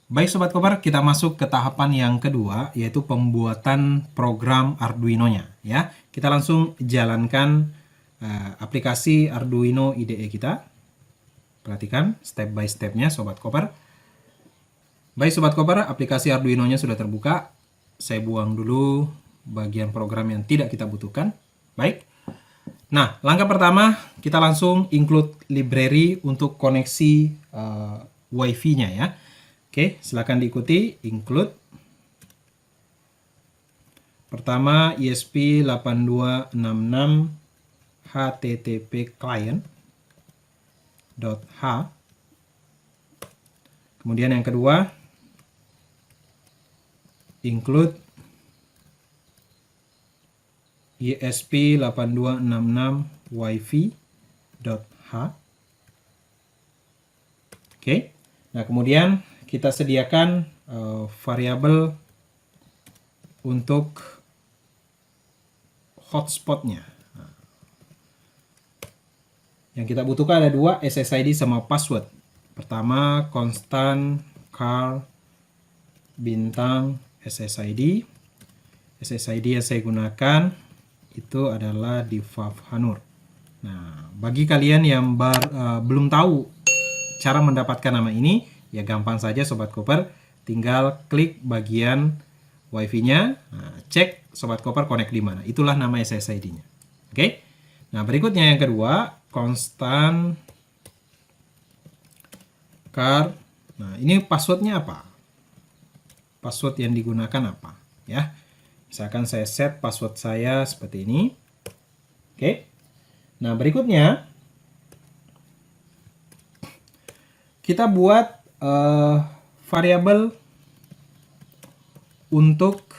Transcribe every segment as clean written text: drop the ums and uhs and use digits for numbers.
Baik Sobat Koper, kita masuk ke tahapan yang kedua, yaitu pembuatan program Arduino-nya. Ya, kita langsung jalankan aplikasi Arduino IDE kita. Perhatikan step by step-nya Sobat Koper. Baik Sobat Koper, aplikasi Arduino-nya sudah terbuka. Saya buang dulu bagian program yang tidak kita butuhkan. Baik. Nah, langkah pertama kita langsung include library untuk koneksi Wi-Fi-nya ya. Oke, silakan diikuti include. Pertama ESP8266 HTTP client.h. Kemudian yang kedua include ESP8266 wifi.h. Oke. Nah, kemudian kita sediakan variabel untuk hotspotnya. Nah, yang kita butuhkan ada dua, SSID sama password. Pertama constant car bintang SSID. SSID yang saya gunakan itu adalah Divav Hanur. Nah, bagi kalian yang belum tahu cara mendapatkan nama ini, ya gampang saja Sobat Koper, tinggal klik bagian Wi-Fi-nya, nah, cek Sobat Koper connect di mana. Itulah nama SSID-nya. Oke. Nah, berikutnya yang kedua, constant car. Nah, ini passwordnya apa? Password yang digunakan apa? Ya. Misalkan saya set password saya seperti ini. Oke. Nah, berikutnya kita buat variabel untuk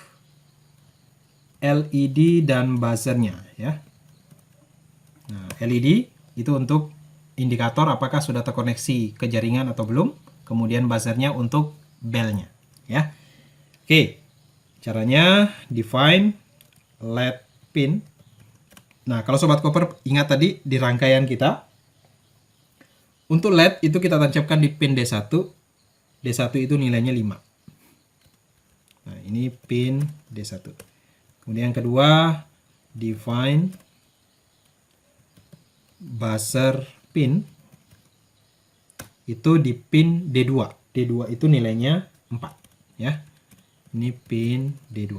LED dan buzzernya ya. Nah, LED itu untuk indikator apakah sudah terkoneksi ke jaringan atau belum. Kemudian buzzernya untuk bellnya ya. Oke. Caranya define LED pin. Nah, kalau Sobat Koper ingat tadi di rangkaian kita, untuk LED itu kita tancapkan di pin D1. D1 itu nilainya 5. Nah, ini pin D1. Kemudian yang kedua, define buzzer pin. Itu di pin D2. D2 itu nilainya 4. Ya. Ini pin D2.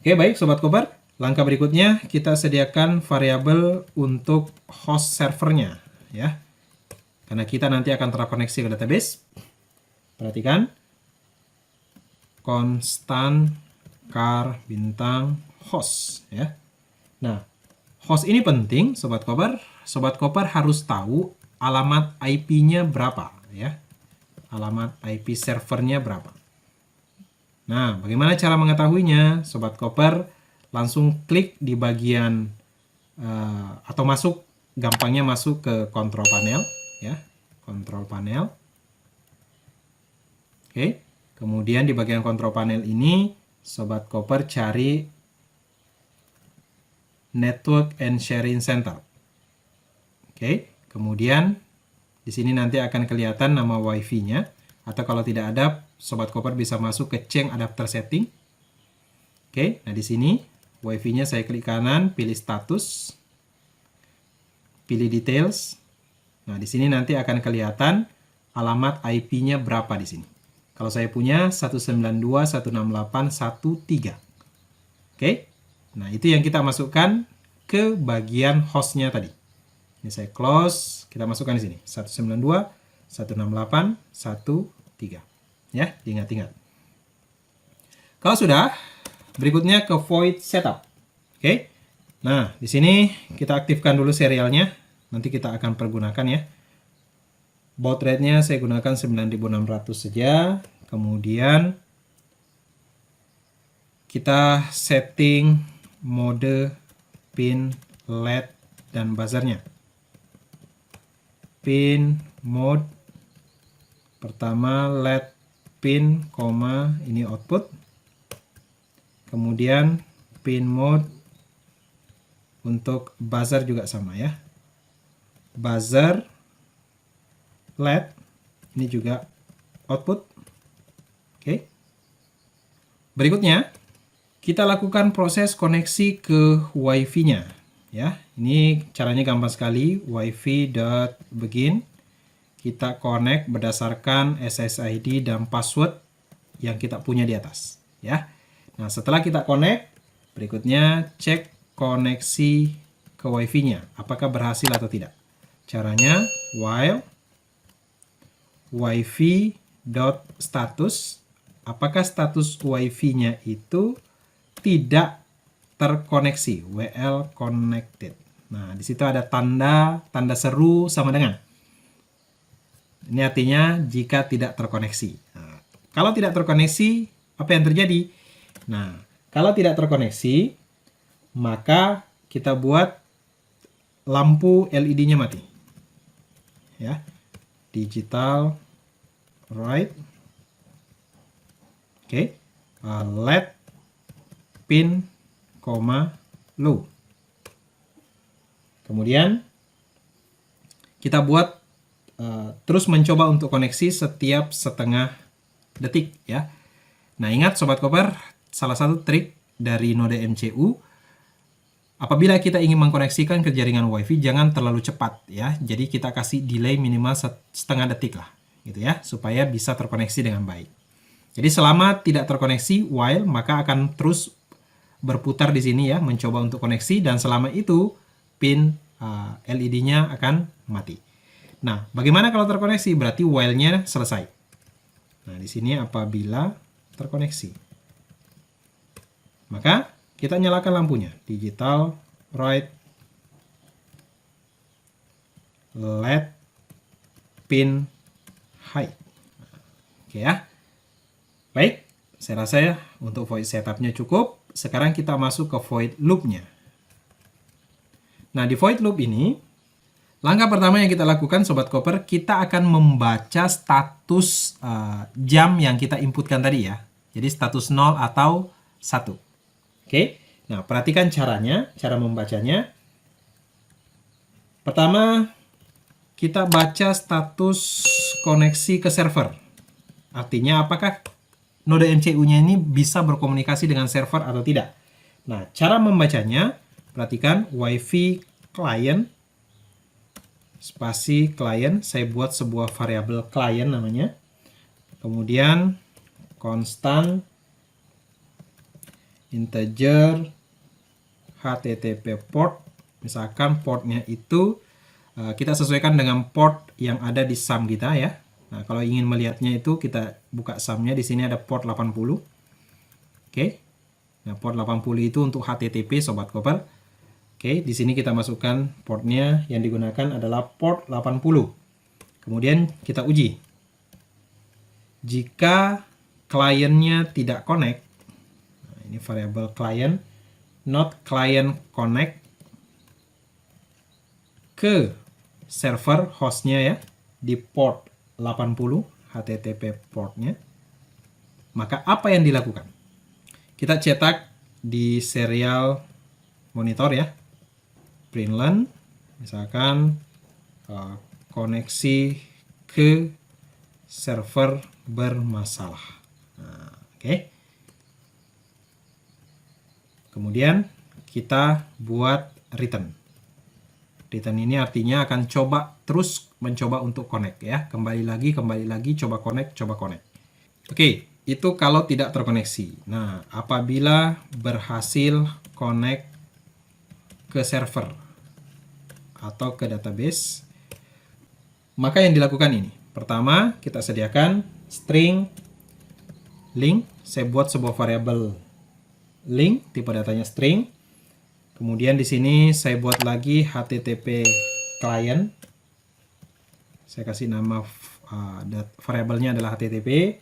Oke, baik Sobat Koper. Langkah berikutnya kita sediakan variabel untuk host servernya ya. Karena kita nanti akan terkoneksi ke database. Perhatikan. Constant car bintang host ya. Nah, host ini penting Sobat Koper. Sobat Koper harus tahu alamat IP-nya berapa ya. Alamat IP servernya berapa. Nah, bagaimana cara mengetahuinya? Sobat Koper langsung klik di bagian atau gampangnya masuk ke control panel ya, control panel. Oke, kemudian di bagian control panel ini Sobat Koper cari Network and Sharing Center. Oke, kemudian di sini nanti akan kelihatan nama Wi-Fi-nya, atau kalau tidak ada, Sobat Koper bisa masuk ke change adapter setting. Oke, nah di sini Wi-Fi-nya saya klik kanan, pilih status, pilih details. Nah, di sini nanti akan kelihatan alamat IP-nya berapa di sini. Kalau saya punya 192.168.1.3. Oke, nah itu yang kita masukkan ke bagian hostnya tadi. Ini saya close, kita masukkan di sini 192.168.1.3 ya, diingat-ingat. Kalau sudah, berikutnya ke void setup. Oke. Nah, di sini kita aktifkan dulu serialnya. Nanti kita akan pergunakan ya. Baud rate-nya saya gunakan 9600 saja. Kemudian kita setting mode pin LED dan buzzernya. Pin mode pertama LED pin, ini output. Kemudian pin mode untuk buzzer juga sama ya. Buzzer LED ini juga output. Oke. Berikutnya, kita lakukan proses koneksi ke WiFi-nya. Ya, ini caranya gampang sekali. wifi.begin. Kita connect berdasarkan SSID dan password yang kita punya di atas. Ya. Nah, setelah kita connect, berikutnya cek koneksi ke WiFi-nya. Apakah berhasil atau tidak. Caranya, while wifi.status. Apakah status WiFi-nya itu tidak terkoneksi, WL connected. Nah, di situ ada tanda seru sama dengan. Ini artinya jika tidak terkoneksi. Nah, kalau tidak terkoneksi, apa yang terjadi? Nah, kalau tidak terkoneksi, maka kita buat lampu LED-nya mati. Ya, digital right. Oke, LED pin, low. Kemudian kita buat terus mencoba untuk koneksi setiap setengah detik ya. Nah, ingat Sobat Koper, salah satu trik dari node MCU, apabila kita ingin mengkoneksikan ke jaringan WiFi jangan terlalu cepat ya. Jadi kita kasih delay minimal setengah detik lah gitu ya, supaya bisa terkoneksi dengan baik. Jadi selama tidak terkoneksi while, maka akan terus berputar di sini ya, mencoba untuk koneksi, dan selama itu pin LED-nya akan mati. Nah, bagaimana kalau terkoneksi? Berarti while-nya selesai. Nah, di sini apabila terkoneksi, maka kita nyalakan lampunya, digital right LED pin high. Oke ya. Baik, saya rasa ya untuk void setupnya cukup. Sekarang kita masuk ke void loop-nya. Nah, di void loop ini, langkah pertama yang kita lakukan Sobat Koper, kita akan membaca status jam yang kita inputkan tadi ya. Jadi status 0 atau 1. Oke, nah perhatikan caranya, cara membacanya. Pertama, kita baca status koneksi ke server. Artinya apakah node MCU-nya ini bisa berkomunikasi dengan server atau tidak. Nah, cara membacanya, perhatikan wifi client, spasi client, saya buat sebuah variabel client namanya. Kemudian konstan integer HTTP port, misalkan portnya itu kita sesuaikan dengan port yang ada di SAM kita ya. Nah, kalau ingin melihatnya itu kita buka SAM-nya, di sini ada port 80. Oke. Nah, port 80 itu untuk HTTP Sobat Koper. Oke, di sini kita masukkan portnya, yang digunakan adalah port 80. Kemudian kita uji. Jika kliennya tidak connect, nah, ini variabel client, not client connect ke server hostnya ya, di port 80 HTTP portnya, maka apa yang dilakukan? Kita cetak di serial monitor ya, println misalkan koneksi ke server bermasalah. Nah, oke. Kemudian kita buat return. Return ini artinya akan terus mencoba untuk connect ya. Kembali lagi, coba connect. Oke, itu kalau tidak terkoneksi. Nah, apabila berhasil connect ke server atau ke database, maka yang dilakukan ini. Pertama, kita sediakan string link. Saya buat sebuah variabel link, tipe datanya string. Kemudian di sini saya buat lagi HTTP client. Saya kasih nama variabelnya adalah HTTP.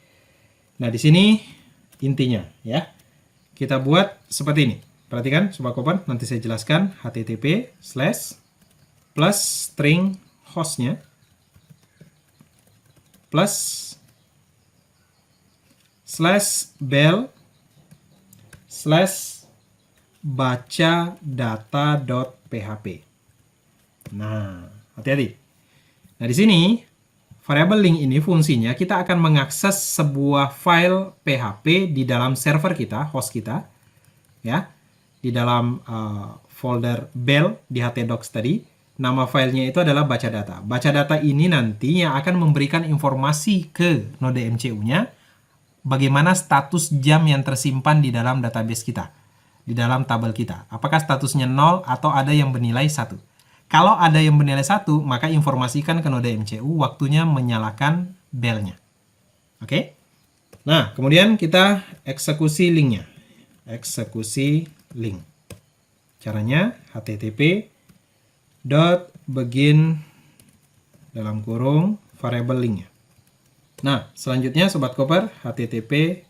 Nah, di sini intinya ya. Kita buat seperti ini. Perhatikan Sobat Koper, nanti saya jelaskan HTTP / plus string hostnya plus /bell / baca data.php. Nah, hati-hati. Nah, di sini variabel link ini fungsinya kita akan mengakses sebuah file PHP di dalam server kita, host kita, ya, di dalam folder bell di htdocs tadi. Nama filenya itu adalah baca data. Baca data ini nanti yang akan memberikan informasi ke node MCU-nya bagaimana status jam yang tersimpan di dalam database kita, di dalam tabel kita. Apakah statusnya 0 atau ada yang bernilai 1. Kalau ada yang bernilai 1, maka informasikan ke node MCU waktunya menyalakan bell-nya. Oke? Nah, kemudian kita eksekusi linknya. Eksekusi link. Caranya http://begin dalam kurung variabel linknya. Nah, selanjutnya Sobat Koper, http://get.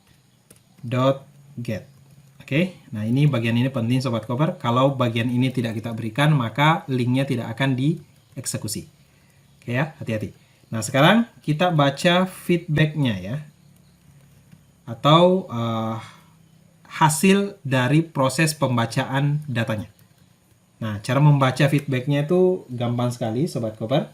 Oke, nah ini bagian ini penting Sobat Koper. Kalau bagian ini tidak kita berikan, maka linknya tidak akan dieksekusi. Oke ya, hati-hati. Nah, sekarang kita baca feedbacknya ya. Atau hasil dari proses pembacaan datanya. Nah, cara membaca feedbacknya itu gampang sekali Sobat Koper.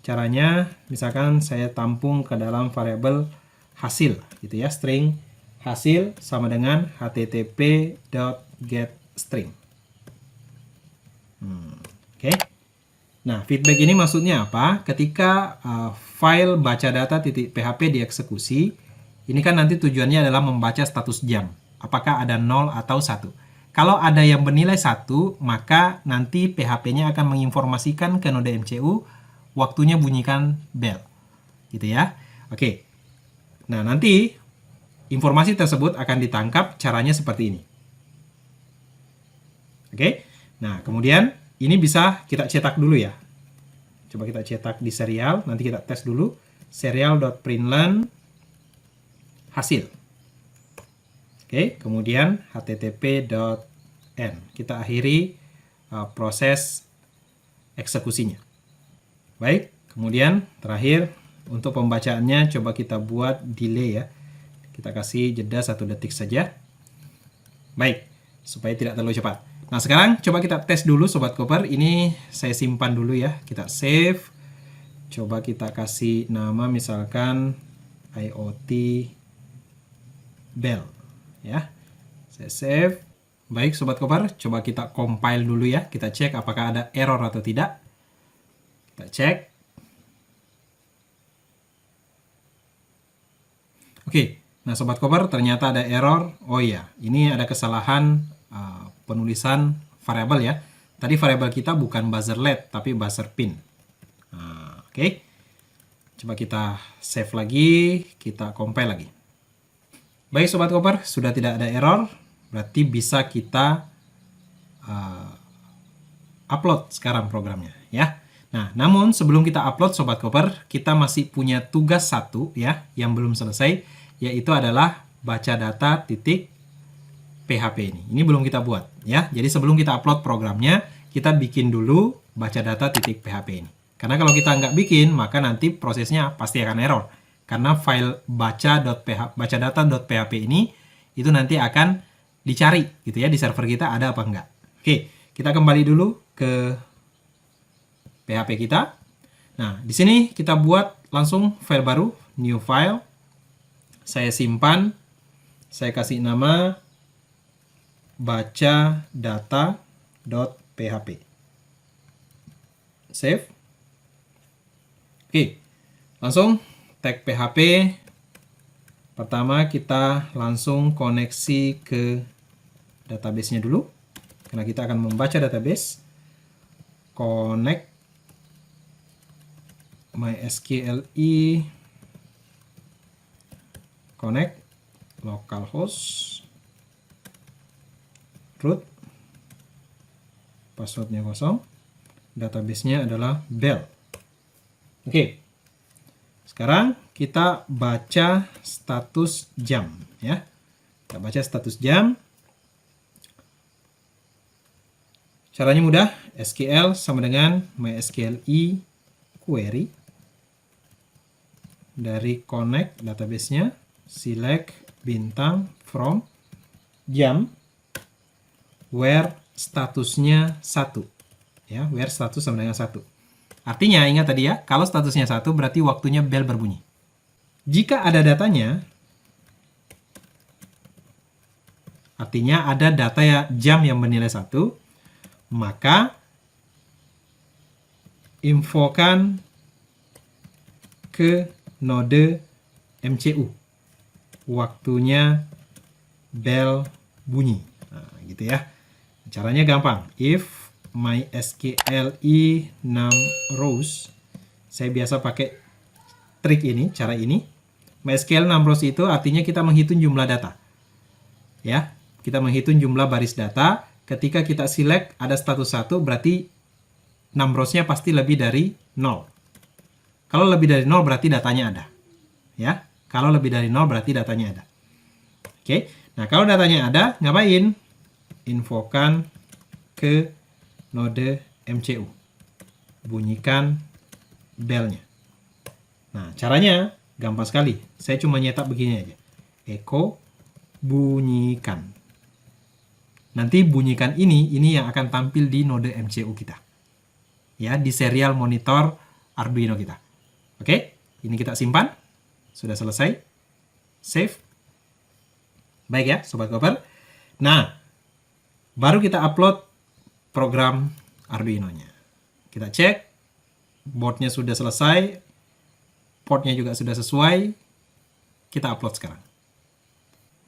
Caranya, misalkan saya tampung ke dalam variabel hasil, gitu ya, string hasil sama dengan http://getString. Oke. Nah, feedback ini maksudnya apa? Ketika file baca data.php dieksekusi, ini kan nanti tujuannya adalah membaca status jam. Apakah ada 0 atau 1. Kalau ada yang bernilai 1, maka nanti PHP-nya akan menginformasikan ke node MCU waktunya bunyikan bell. Gitu ya. Oke. Nah, nanti informasi tersebut akan ditangkap, caranya seperti ini. Oke. Nah, kemudian ini bisa kita cetak dulu ya. Coba kita cetak di serial, nanti kita tes dulu. Serial.println hasil. Oke, kemudian http://n. Kita akhiri proses eksekusinya. Baik, kemudian terakhir untuk pembacaannya coba kita buat delay ya. Kita kasih jeda 1 detik saja. Baik, supaya tidak terlalu cepat. Nah, sekarang coba kita tes dulu Sobat Koper. Ini saya simpan dulu ya. Kita save. Coba kita kasih nama misalkan IoT Bell ya. Saya save. Baik Sobat Koper, coba kita compile dulu ya. Kita cek apakah ada error atau tidak. Kita cek. Oke, nah Sobat Koper ternyata ada error. Oh iya, ini ada kesalahan penulisan variabel ya. Tadi variabel kita bukan buzzer LED, tapi buzzer pin. Oke. Coba kita save lagi, kita compile lagi. Baik Sobat Koper, sudah tidak ada error. Berarti bisa kita upload sekarang programnya ya. Nah, namun sebelum kita upload Sobat Koper, kita masih punya tugas satu ya yang belum selesai, yaitu adalah baca data titik PHP ini. Ini belum kita buat ya. Jadi sebelum kita upload programnya, kita bikin dulu baca data titik PHP ini. Karena kalau kita nggak bikin, maka nanti prosesnya pasti akan error. Karena file bacadata.php ini itu nanti akan dicari gitu ya di server kita ada apa enggak. Oke, kita kembali dulu ke PHP kita. Nah, di sini kita buat langsung file baru, new file. Saya simpan, saya kasih nama bacadata.php. Save. Oke, langsung tag PHP. Pertama kita langsung koneksi ke database-nya dulu. Karena kita akan membaca database. Connect MySQLi connect localhost root, passwordnya kosong, database-nya adalah Bell. Oke, sekarang kita baca status jam ya. Kita baca status jam. Caranya mudah, SQL sama dengan MySQLi query. Dari connect database-nya, select bintang from jam where statusnya 1 ya, where status sama dengan 1. Artinya, ingat tadi ya, kalau statusnya 1 berarti waktunya bel berbunyi. Jika ada datanya, artinya ada data ya, jam yang bernilai 1, maka infokan ke node MCU. Waktunya bel bunyi. Nah, gitu ya. Caranya gampang. If MySQL i 6 rows, saya biasa pakai trik ini, cara ini. MySQL 6 rows itu artinya kita menghitung jumlah data. Ya, kita menghitung jumlah baris data. Ketika kita select ada status 1, berarti 6 rows-nya pasti lebih dari 0. Kalau lebih dari 0 berarti datanya ada. Ya, kalau lebih dari 0 berarti datanya ada. Oke. Nah, kalau datanya ada, ngapain? Infokan ke node MCU. Bunyikan belnya. Nah, caranya gampang sekali. Saya cuma nyetak begini aja. Echo bunyikan. Nanti bunyikan ini yang akan tampil di node MCU kita. Ya, di serial monitor Arduino kita. Oke, ini kita simpan. Sudah selesai. Save. Baik ya, Sobat Koper. Nah, baru kita upload program Arduino-nya. Kita cek, boardnya sudah selesai, portnya juga sudah sesuai, kita upload sekarang.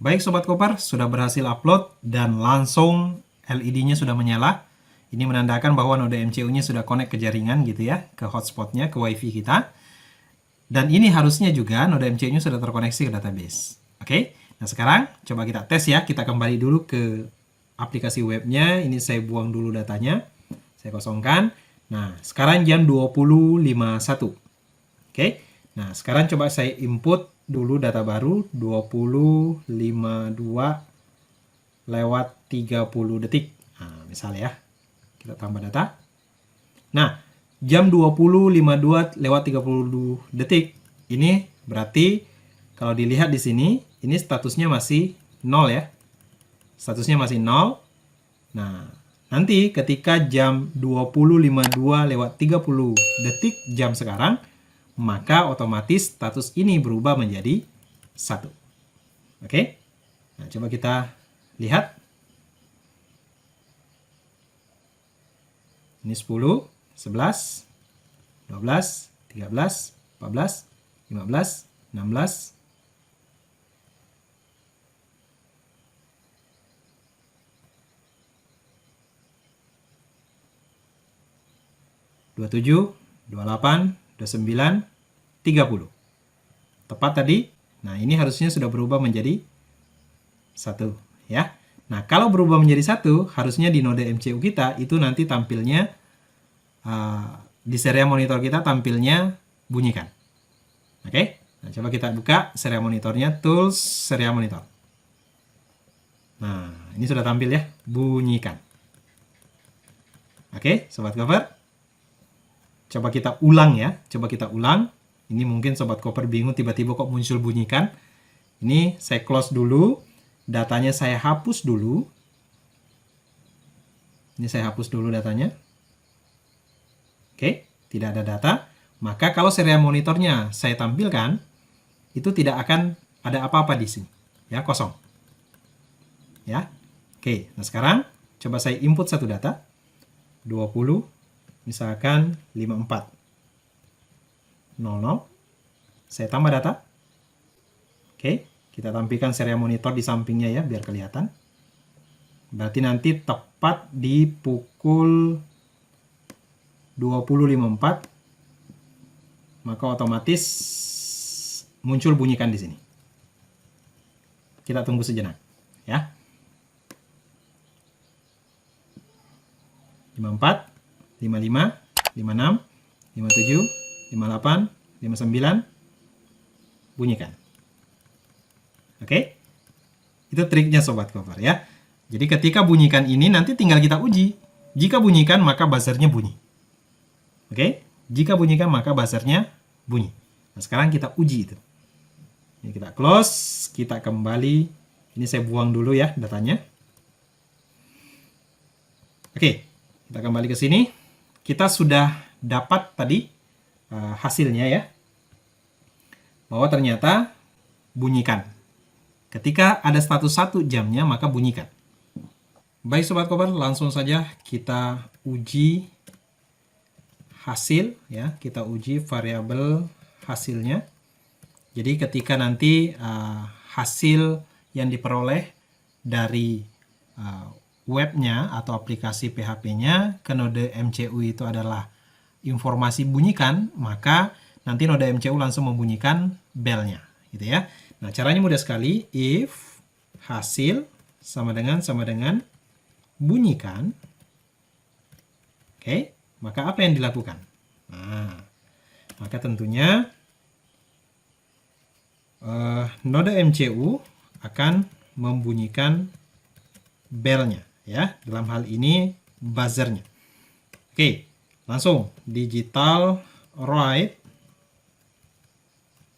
Baik Sobat Koper, sudah berhasil upload dan langsung LED-nya sudah menyala. Ini menandakan bahwa node MCU-nya sudah connect ke jaringan gitu ya, ke hotspot-nya, ke WiFi kita. Dan ini harusnya juga node MCU-nya sudah terkoneksi ke database. Oke, nah sekarang coba kita tes ya, kita kembali dulu ke aplikasi webnya. Ini saya buang dulu datanya, saya kosongkan. Nah, sekarang jam 20.51. Oke, nah sekarang coba saya input dulu data baru 20.52 lewat 30 detik. Nah, misalnya ya, kita tambah data. Nah, jam 20.52 lewat 30 detik, ini berarti kalau dilihat di sini, ini statusnya masih 0 ya. Statusnya masih 0. Nah, nanti ketika jam 20.52 lewat 30 detik jam sekarang, maka otomatis status ini berubah menjadi 1. Oke? Nah, coba kita lihat. Ini 10, 11, 12, 13, 14, 15, 16, 27, 28, 29, 30. Tepat tadi. Nah, ini harusnya sudah berubah menjadi 1 ya. Nah, kalau berubah menjadi 1, harusnya di node MCU kita itu nanti tampilnya di serial monitor kita tampilnya bunyikan. Oke. Nah, coba kita buka serial monitornya, tools serial monitor. Nah, ini sudah tampil ya, bunyikan. Oke, Sobat Koper. Coba kita ulang ya, coba kita ulang. Ini mungkin Sobat Koper bingung tiba-tiba kok muncul bunyikan. Ini saya close dulu, datanya saya hapus dulu. Ini saya hapus dulu datanya. Oke, tidak ada data. Maka kalau serial monitornya saya tampilkan, itu tidak akan ada apa-apa di sini. Ya, kosong. Ya. Oke, nah sekarang coba saya input satu data. 20, misalkan 54. 00. Saya tambah data. Oke, kita tampilkan serial monitor di sampingnya ya, biar kelihatan. Berarti nanti tepat di pukul 20.54, maka otomatis muncul bunyikan di sini. Kita tunggu sejenak, ya. 54, 55, 56, 57, 58, 59, bunyikan. Oke, itu triknya Sobat Koper ya. Jadi ketika bunyikan ini nanti tinggal kita uji. Jika bunyikan maka buzzernya bunyi. Oke, jika bunyikan maka buzzernya bunyi. Nah sekarang kita uji itu. Ini kita close, kita kembali. Ini saya buang dulu ya datanya. Oke, kita kembali ke sini. Kita sudah dapat tadi hasilnya ya. Bahwa ternyata bunyikan. Ketika ada status 1 jamnya, maka bunyikan. Baik Sobat Koper, langsung saja kita uji hasil ya. Kita uji variabel hasilnya. Jadi ketika nanti hasil yang diperoleh dari webnya atau aplikasi PHP-nya ke node MCU itu adalah informasi bunyikan, maka nanti node MCU langsung membunyikan belnya, gitu ya. Nah, caranya mudah sekali. If hasil sama dengan bunyikan, oke, maka apa yang dilakukan? Nah, maka tentunya node MCU akan membunyikan belnya ya, dalam hal ini buzzernya. Oke, langsung digital write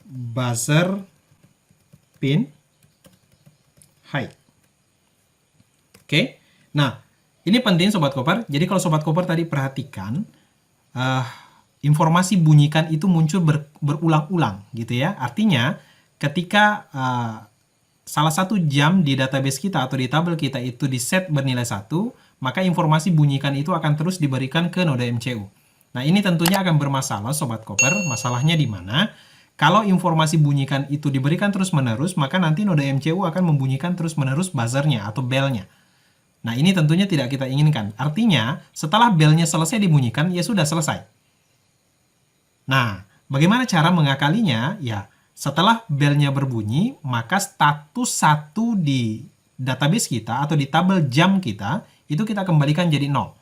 buzzer pin high. Oke, nah ini penting Sobat Koper. Jadi kalau Sobat Koper tadi perhatikan, informasi bunyikan itu muncul berulang-ulang gitu ya. Artinya ketika salah satu jam di database kita atau di tabel kita itu di set bernilai 1, maka informasi bunyikan itu akan terus diberikan ke node MCU. Nah, ini tentunya akan bermasalah Sobat Koper. Masalahnya di mana? Kalau informasi bunyikan itu diberikan terus-menerus, maka nanti node MCU akan membunyikan terus-menerus buzzernya atau belnya. Nah, ini tentunya tidak kita inginkan. Artinya, setelah belnya selesai dibunyikan, ya sudah selesai. Nah, bagaimana cara mengakalinya? Ya, setelah belnya berbunyi, maka status 1 di database kita atau di tabel jam kita, itu kita kembalikan jadi 0.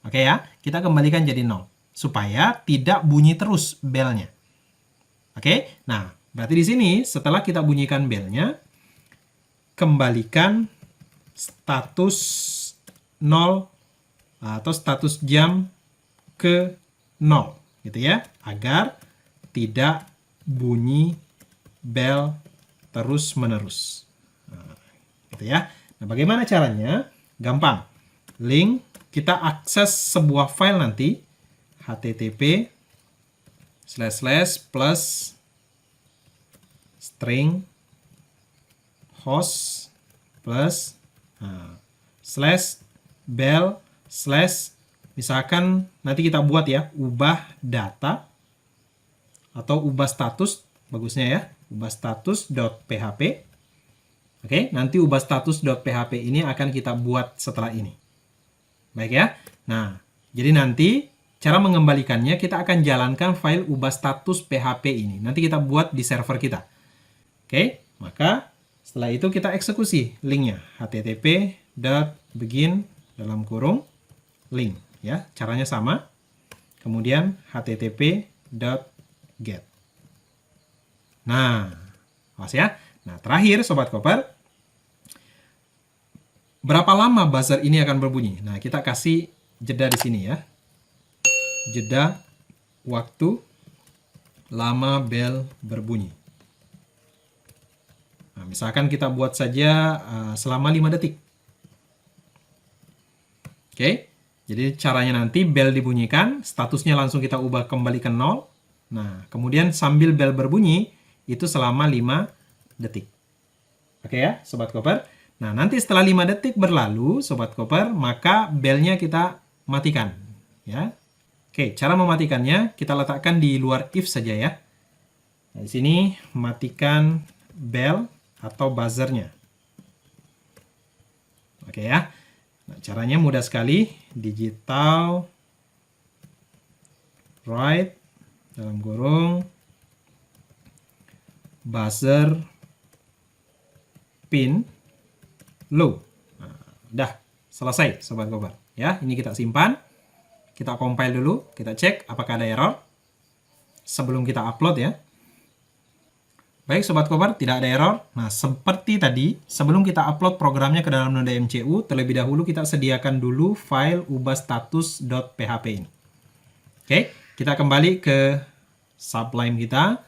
Oke ya, kita kembalikan jadi 0. Supaya tidak bunyi terus belnya. Oke, nah berarti di sini setelah kita bunyikan belnya, kembalikan status 0 atau status jam ke 0. Gitu ya, agar tidak bunyi bel terus-menerus. Nah, gitu ya. Nah, bagaimana caranya? Gampang. Link kita akses sebuah file nanti http:// string host plus /bel/ misalkan nanti kita buat ya, ubah data atau ubah status, bagusnya ya, ubah status.php. Oke, nanti ubah status.php ini akan kita buat setelah ini. Baik ya. Nah, jadi nanti cara mengembalikannya kita akan jalankan file ubah status PHP ini. Nanti kita buat di server kita. Oke, maka setelah itu kita eksekusi linknya, http://begin link ya. Caranya sama. Kemudian http://get. Nah, awas ya. Nah, terakhir Sobat Koper, berapa lama buzzer ini akan berbunyi? Nah, kita kasih jeda di sini ya. Jeda waktu lama bel berbunyi. Nah, misalkan kita buat saja selama 5 detik. Oke, jadi caranya nanti bel dibunyikan, statusnya langsung kita ubah kembali ke 0. Nah, kemudian sambil bel berbunyi, itu selama 5 detik. Oke ya, Sobat Koper. Nah, nanti setelah 5 detik berlalu, Sobat Koper, maka belnya kita matikan. Ya. Oke, cara mematikannya, kita letakkan di luar if saja ya. Nah, di sini, matikan bel atau buzzernya. Oke ya. Nah, caranya mudah sekali. Digital write dalam kurung buzzer pin low. Nah, udah selesai Sobat Koper. Ya, ini kita simpan. Kita compile dulu, kita cek apakah ada error sebelum kita upload ya. Baik Sobat Koper, tidak ada error. Nah, seperti tadi, sebelum kita upload programnya ke dalam node MCU, terlebih dahulu kita sediakan dulu file ubah status.php ini. Oke, kita kembali ke Sublime kita,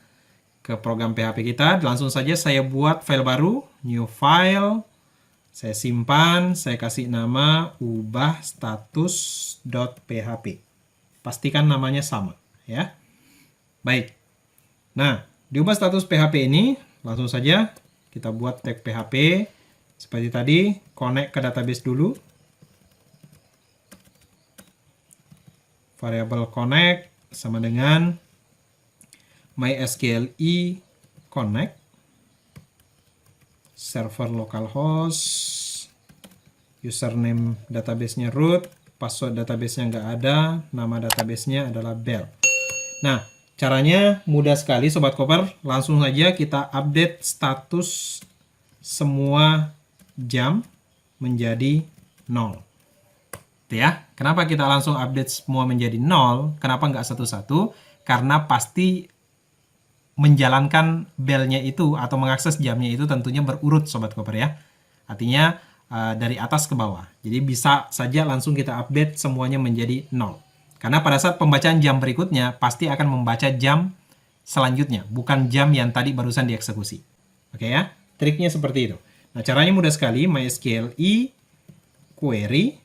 ke program PHP kita. Langsung saja saya buat file baru, new file. Saya simpan, saya kasih nama ubah status.php. pastikan namanya sama ya. Baik. Nah, diubah status PHP ini, langsung saja kita buat tag PHP seperti tadi, connect ke database dulu. Variabel connect sama dengan mysqli connect server localhost, username databasenya root, password databasenya nggak ada, nama databasenya adalah Bell. Nah, caranya mudah sekali Sobat Koper, langsung saja kita update status semua jam menjadi 0. Ya, kenapa kita langsung update semua menjadi 0? Kenapa nggak satu-satu? Karena pasti menjalankan belnya itu atau mengakses jamnya itu tentunya berurut Sobat Koper ya. Artinya dari atas ke bawah. Jadi bisa saja langsung kita update semuanya menjadi 0. Karena pada saat pembacaan jam berikutnya pasti akan membaca jam selanjutnya, bukan jam yang tadi barusan dieksekusi. Oke ya, triknya seperti itu. Nah, caranya mudah sekali, mysqli query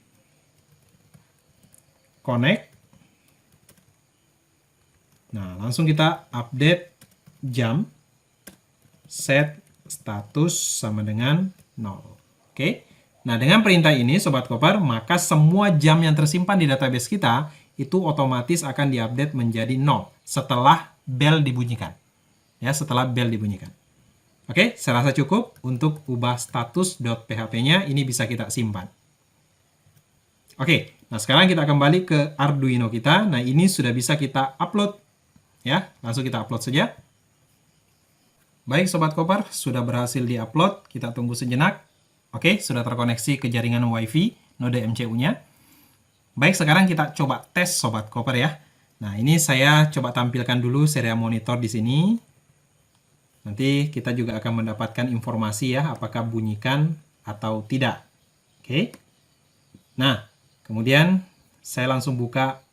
connect. Nah, langsung kita update jam, set status sama dengan 0. Oke. Nah, dengan perintah ini Sobat Koper, maka semua jam yang tersimpan di database kita itu otomatis akan diupdate menjadi 0 setelah bell dibunyikan. Ya, setelah bell dibunyikan. Oke, saya rasa cukup untuk ubah status.php-nya, ini bisa kita simpan. Oke, nah sekarang kita kembali ke Arduino kita. Nah, ini sudah bisa kita upload. Ya, langsung kita upload saja. Baik Sobat Koper, sudah berhasil di-upload. Kita tunggu sejenak. Oke, sudah terkoneksi ke jaringan WiFi node MCU-nya. Baik, sekarang kita coba tes Sobat Koper ya. Nah, ini saya coba tampilkan dulu serial monitor di sini. Nanti kita juga akan mendapatkan informasi ya, apakah bunyikan atau tidak. Oke. Nah, kemudian saya langsung buka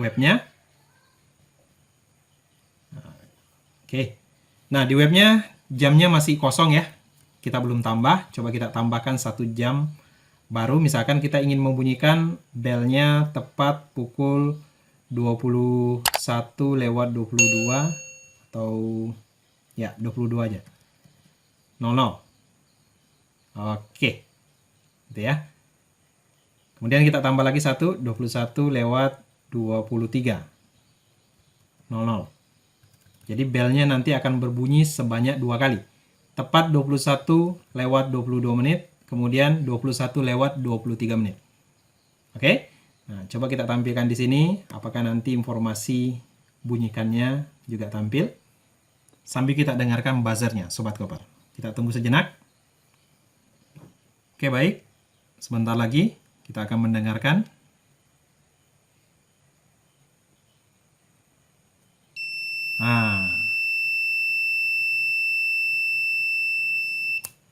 webnya. Oke. Nah, di webnya jamnya masih kosong ya. Kita belum tambah. Coba kita tambahkan 1 jam baru. Misalkan kita ingin membunyikan belnya tepat pukul 21:22 atau ya 22 aja. 00. Oke. Gitu ya. Kemudian kita tambah lagi 1, 21:23. 00. Jadi belnya nanti akan berbunyi sebanyak 2 kali. Tepat 21:22 menit, kemudian 21:23 menit. Oke? Nah, coba kita tampilkan di sini, apakah nanti informasi bunyikannya juga tampil. Sambil kita dengarkan buzzernya, Sobat Koper. Kita tunggu sejenak. Oke, baik. Sebentar lagi kita akan mendengarkan.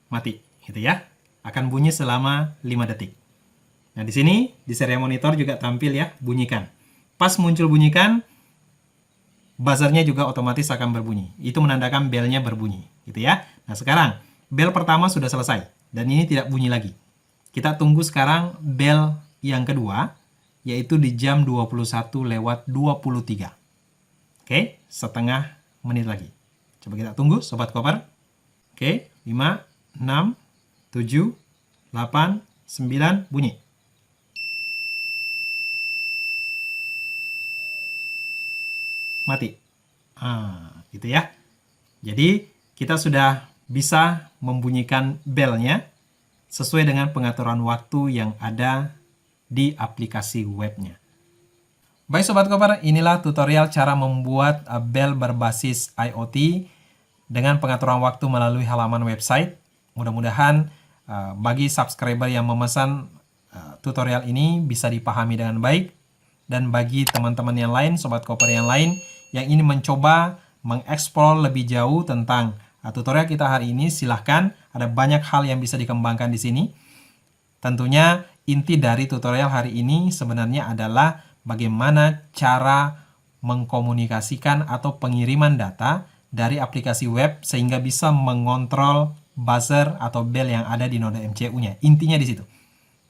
Mati, gitu ya. Akan bunyi selama 5 detik. Nah, di sini di serial monitor juga tampil ya, bunyikan. Pas muncul bunyikan, buzzernya juga otomatis akan berbunyi. Itu menandakan belnya berbunyi, gitu ya. Nah, sekarang bel pertama sudah selesai dan ini tidak bunyi lagi. Kita tunggu sekarang bel yang kedua, yaitu di jam 21:23. Oke, setengah menit lagi. Coba kita tunggu, Sobat Koper. Oke, 5, 6, 7, 8, 9, bunyi. Mati. Gitu ya. Jadi, kita sudah bisa membunyikan belnya sesuai dengan pengaturan waktu yang ada di aplikasi webnya. Baik Sobat Koper, inilah tutorial cara membuat bel berbasis IoT dengan pengaturan waktu melalui halaman website. Mudah-mudahan bagi subscriber yang memesan tutorial ini bisa dipahami dengan baik. Dan bagi teman-teman yang lain, Sobat Koper yang lain, yang ingin mencoba mengeksplor lebih jauh tentang tutorial kita hari ini, silahkan. Ada banyak hal yang bisa dikembangkan di sini. Tentunya inti dari tutorial hari ini sebenarnya adalah bagaimana cara mengkomunikasikan atau pengiriman data dari aplikasi web sehingga bisa mengontrol buzzer atau bell yang ada di node MCU-nya. Intinya di situ.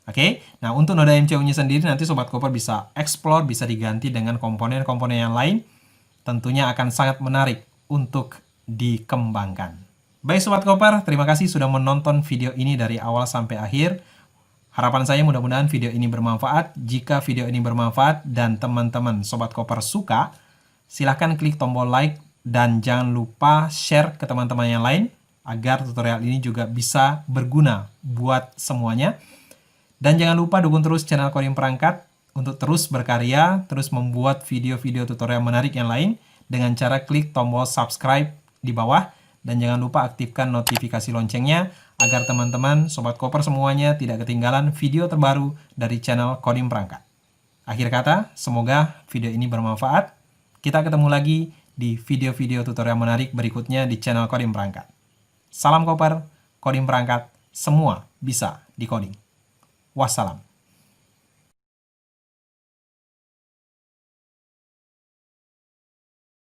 Oke, nah untuk noda MCU-nya sendiri nanti Sobat Koper bisa explore, bisa diganti dengan komponen-komponen yang lain. Tentunya akan sangat menarik untuk dikembangkan. Baik Sobat Koper, terima kasih sudah menonton video ini dari awal sampai akhir. Harapan saya mudah-mudahan video ini bermanfaat. Jika video ini bermanfaat dan teman-teman Sobat Koper suka, silahkan klik tombol like dan jangan lupa share ke teman-teman yang lain agar tutorial ini juga bisa berguna buat semuanya. Dan jangan lupa dukung terus channel Coding Perangkat untuk terus berkarya, terus membuat video-video tutorial menarik yang lain dengan cara klik tombol subscribe di bawah. Dan jangan lupa aktifkan notifikasi loncengnya agar teman-teman Sobat Koper semuanya tidak ketinggalan video terbaru dari channel Coding Perangkat. Akhir kata, semoga video ini bermanfaat. Kita ketemu lagi di video-video tutorial menarik berikutnya di channel Coding Perangkat. Salam Koper, Coding Perangkat, semua bisa di coding. Wassalam.